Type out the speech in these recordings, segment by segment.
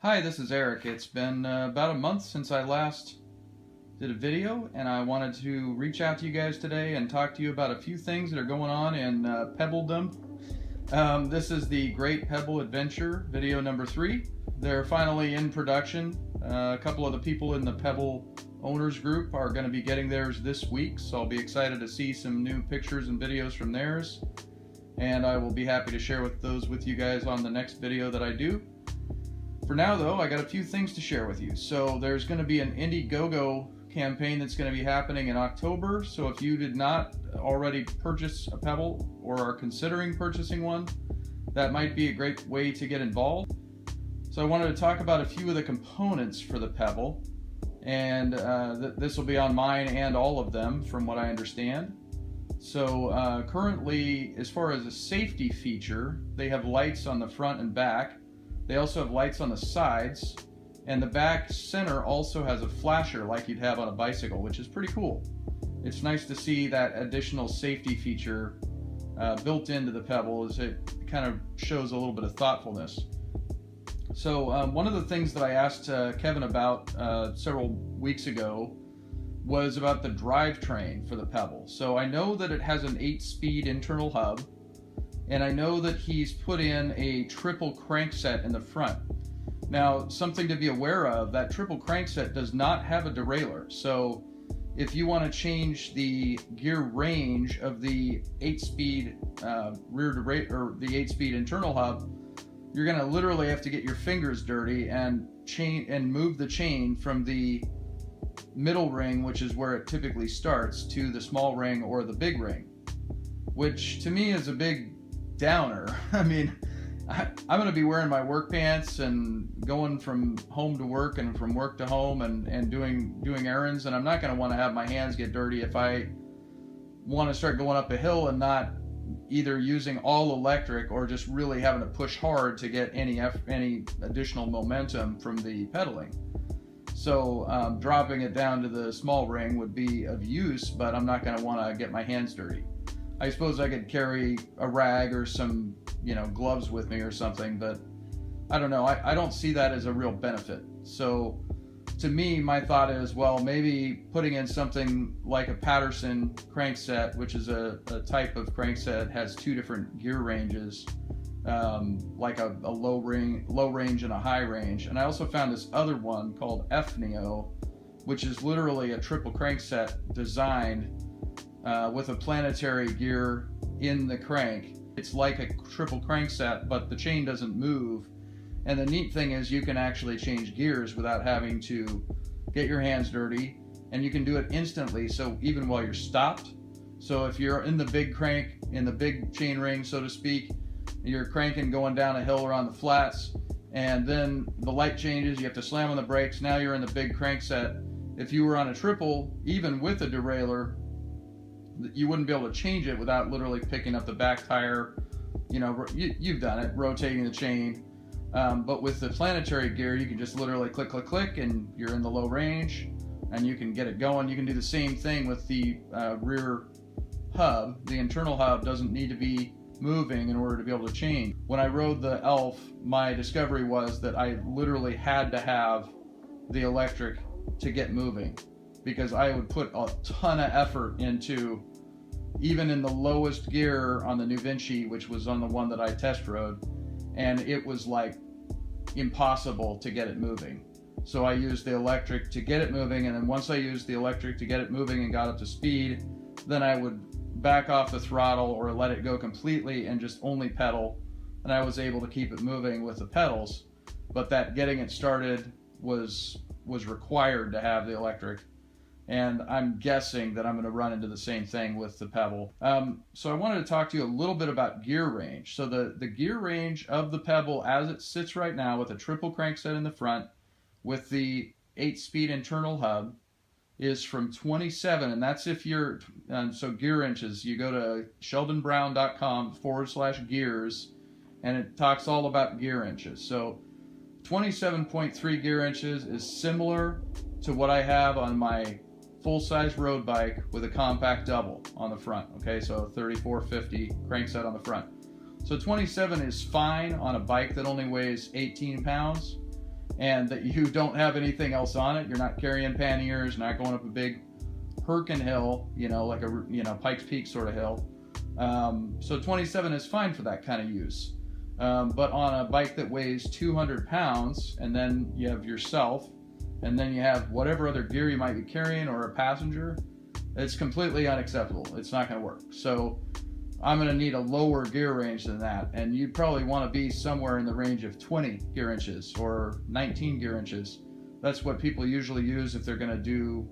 Hi, this is Eric. It's been about a month since I last did a video, and I wanted to reach out to you guys today and talk to you about a few things that are going on in Pebbledom. This is the Great PEBL Adventure video number 3. They're finally in production. A couple of the people in the PEBL owners group are going to be getting theirs this week, so I'll be excited to see some new pictures and videos from theirs, and I will be happy to share those with you guys on the next video that I do. For now though, I got a few things to share with you. So there's going to be an Indiegogo campaign that's going to be happening in October. So if you did not already purchase a Pebble or are considering purchasing one, that might be a great way to get involved. So I wanted to talk about a few of the components for the Pebble, and this will be on mine and all of them from what I understand. So currently, as far as a safety feature, they have lights on the front and back. They also have lights on the sides, and the back center also has a flasher like you'd have on a bicycle, which is pretty cool. It's nice to see that additional safety feature built into the Pebble, as it kind of shows a little bit of thoughtfulness. So one of the things that I asked Kevin about several weeks ago was about the drivetrain for the Pebble. So I know that it has an 8-speed internal hub, and I know that he's put in a triple crankset in the front. Now, something to be aware of, that triple crankset does not have a derailleur. So if you want to change the gear range of the 8-speed rear derailleur, or the 8-speed internal hub, you're going to literally have to get your fingers dirty and move the chain from the middle ring, which is where it typically starts, to the small ring or the big ring, which to me is a big downer. I mean, I'm going to be wearing my work pants and going from home to work and from work to home and doing errands, and I'm not going to want to have my hands get dirty if I want to start going up a hill and not either using all electric or just really having to push hard to get any additional momentum from the pedaling. So dropping it down to the small ring would be of use, but I'm not going to want to get my hands dirty. I suppose I could carry a rag or some, gloves with me or something, but I don't know. I don't see that as a real benefit. So to me, my thought is, well, maybe putting in something like a Patterson crankset, which is a type of crankset, has 2 different gear ranges, like a low range and a high range. And I also found this other one called FNEO, which is literally a triple crankset designed with a planetary gear in the crank. It's like a triple crankset, but the chain doesn't move. And the neat thing is you can actually change gears without having to get your hands dirty, and you can do it instantly, so even while you're stopped. So if you're in the big crank, in the big chain ring, so to speak, you're cranking going down a hill or on the flats, and then the light changes, you have to slam on the brakes, now you're in the big crankset. If you were on a triple, even with a derailleur, you wouldn't be able to change it without literally picking up the back tire. You've done it, rotating the chain. But with the planetary gear, you can just literally click, click, click, and you're in the low range, and you can get it going. You can do the same thing with the rear hub. The internal hub doesn't need to be moving in order to be able to change. When I rode the Elf, my discovery was that I literally had to have the electric to get moving, because I would put a ton of effort into, even in the lowest gear on the New Vinci, which was on the one that I test rode, and it was like impossible to get it moving. So I used the electric to get it moving, and then once I used the electric to get it moving and got up to speed, then I would back off the throttle or let it go completely and just only pedal, and I was able to keep it moving with the pedals. But that getting it started was required to have the electric, and I'm guessing that I'm going to run into the same thing with the Pebble. So I wanted to talk to you a little bit about gear range. So the gear range of the Pebble as it sits right now, with a triple crankset in the front with the 8-speed internal hub, is from 27, and that's if you're, so gear inches, you go to sheldonbrown.com/gears, and it talks all about gear inches. So 27.3 gear inches is similar to what I have on my full-size road bike with a compact double on the front. Okay, so 3450 crankset on the front. So 27 is fine on a bike that only weighs 18 pounds. and that you don't have anything else on it. You're not carrying panniers, not going up a big Herkin hill, like a Pikes Peak sort of hill. So 27 is fine for that kind of use. But on a bike that weighs 200 pounds, and then you have yourself, and then you have whatever other gear you might be carrying or a passenger, it's completely unacceptable. It's not going to work. So I'm going to need a lower gear range than that, and you'd probably want to be somewhere in the range of 20 gear inches or 19 gear inches. That's what people usually use if they're going to do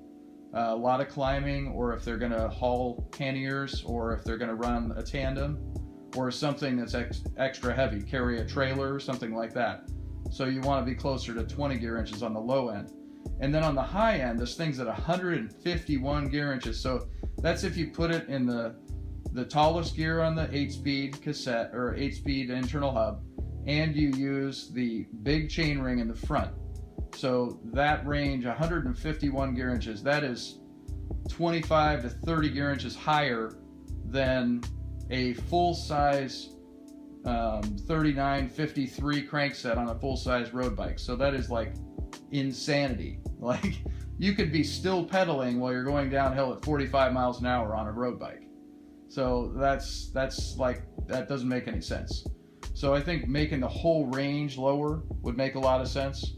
a lot of climbing, or if they're going to haul panniers, or if they're going to run a tandem, or something that's extra heavy, carry a trailer, something like that. So you want to be closer to 20 gear inches on the low end. And then on the high end, this thing's at 151 gear inches. So that's if you put it in the tallest gear on the 8-speed cassette or 8-speed internal hub, and you use the big chain ring in the front. So that range, 151 gear inches, that is 25 to 30 gear inches higher than a full-size 3953 crankset on a full-size road bike. So that is like insanity. Like, you could be still pedaling while you're going downhill at 45 miles an hour on a road bike. So that's like, that doesn't make any sense. So I think making the whole range lower would make a lot of sense.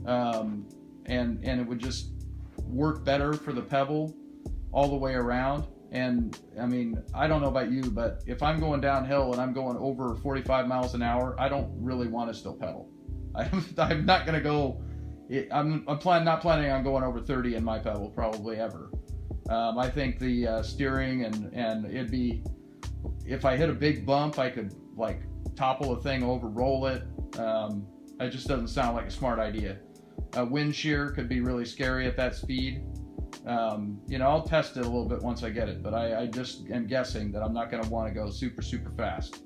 And it would just work better for the Pebble all the way around. And I mean, I don't know about you, but if I'm going downhill and I'm going over 45 miles an hour, I don't really want to still pedal. I'm not going to go, I'm not planning on going over 30 in my Pebble, probably ever. I think the steering and it'd be, if I hit a big bump, I could like topple a thing over, roll it. It just doesn't sound like a smart idea. Wind shear could be really scary at that speed. I'll test it a little bit once I get it, but I just am guessing that I'm not going to want to go super, super fast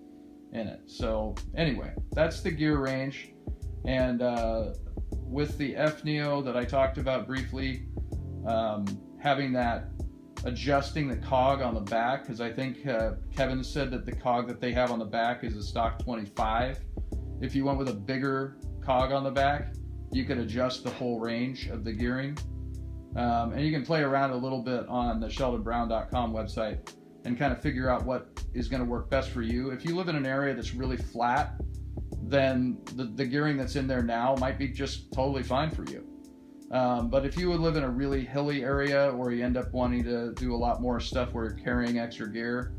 in it. So anyway, that's the gear range. And with the F-Neo that I talked about briefly, having that, adjusting the cog on the back, because I think Kevin said that the cog that they have on the back is a stock 25. If you went with a bigger cog on the back, you could adjust the whole range of the gearing. And you can play around a little bit on the sheldonbrown.com website and kind of figure out what is going to work best for you. If you live in an area that's really flat, then the gearing that's in there now might be just totally fine for you. But if you would live in a really hilly area, or you end up wanting to do a lot more stuff where you're carrying extra gear,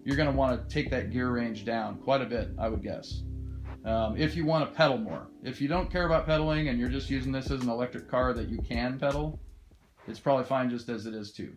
you're going to want to take that gear range down quite a bit, I would guess. If you want to pedal more. If you don't care about pedaling and you're just using this as an electric car that you can pedal, it's probably fine just as it is too.